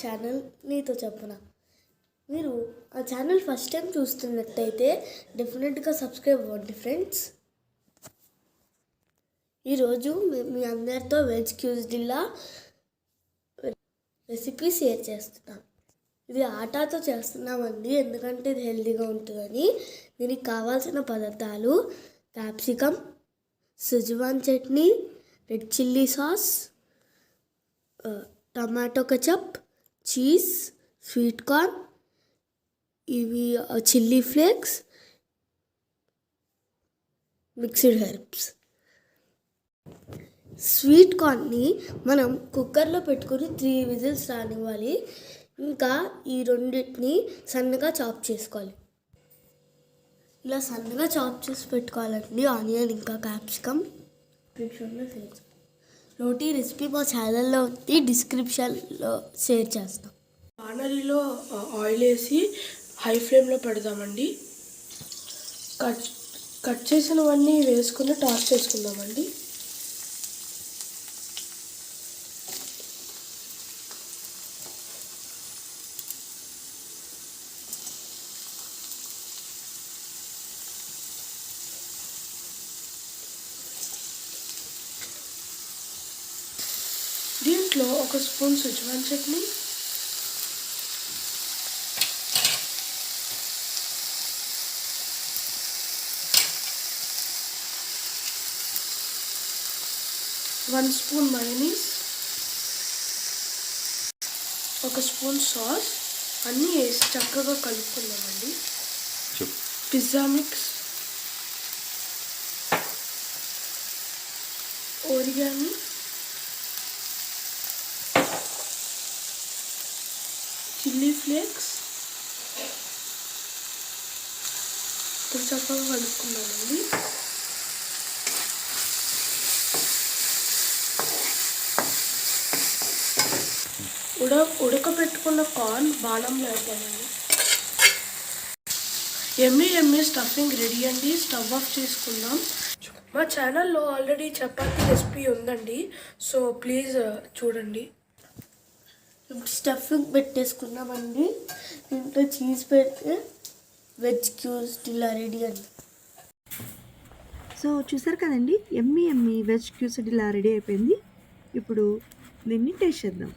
Channel నీతో చెప్పనా. మీరు ఆ ఛానల్ ఫస్ట్ టైం చూస్తున్నట్టయితే డెఫినెట్గా సబ్స్క్రైబ్ అవ్వండి ఫ్రెండ్స్. ఈరోజు మీ అందరితో వెజ్ క్యూజ్డిల్లా రెసిపీ షేర్ చేస్తున్నాం. ఇది ఆటాతో చేస్తున్నామండి, ఎందుకంటే ఇది హెల్తీగా ఉంటుందని. దీనికి కావాల్సిన పదార్థాలు: capsicum, Schezwan chutney, red chilli sauce, tomato ketchup, cheese, sweet corn, ఇవి chilli flakes, mixed herbs. Sweet కార్న్ని మనం కుక్కర్లో పెట్టుకొని 3 విజిల్స్ రానివ్వాలి. ఇంకా ఈ రెండింటిని సన్నగా చాప్ చేసుకోవాలి. ఇలా సన్నగా చాప్ చేసి పెట్టుకోవాలండి ఆనియన్ ఇంకా క్యాప్సికమ్. రోటీ రెసిపీ మా ఛానల్లో ఉంది, డిస్క్రిప్షన్లో షేర్ చేస్తాం. బాణలిలో ఆయిల్ వేసి హై ఫ్లేమ్లో పెడదామండి. కట్ చేసినవన్నీ వేసుకుని టాస్ చేసుకుందామండి. దీంట్లో 1 spoon Schezwan chutney, 1 spoon mayonnaise, 1 spoon sauce అన్నీ వేసి చక్కగా కలుపుకుందామండి. Pizza mix, oregano, chilli flakes చక్కగా కలుపుకున్నామండి. ఉడకబెట్టుకున్న కార్న్ బాణంలో వేద్దామండి. ఎమ్మీ స్టఫింగ్ రెడీ అండి. స్టవ్ ఆఫ్ చేసుకుందాం. మా ఛానల్లో ఆల్రెడీ చపాతీ రెసిపీ ఉందండి, సో ప్లీజ్ చూడండి. స్టఫింగ్ పెట్టేసుకున్నామండి. దీంట్లో చీజ్ పెడితే వెజ్ క్యూజ్డిల్లా రెడీ అండి. సో చూసారు కదండి, ఎమ్మీ వెజ్ క్యూజ్డిల్లా రెడీ అయిపోయింది. ఇప్పుడు దీన్ని టేస్ట్ చేద్దాం.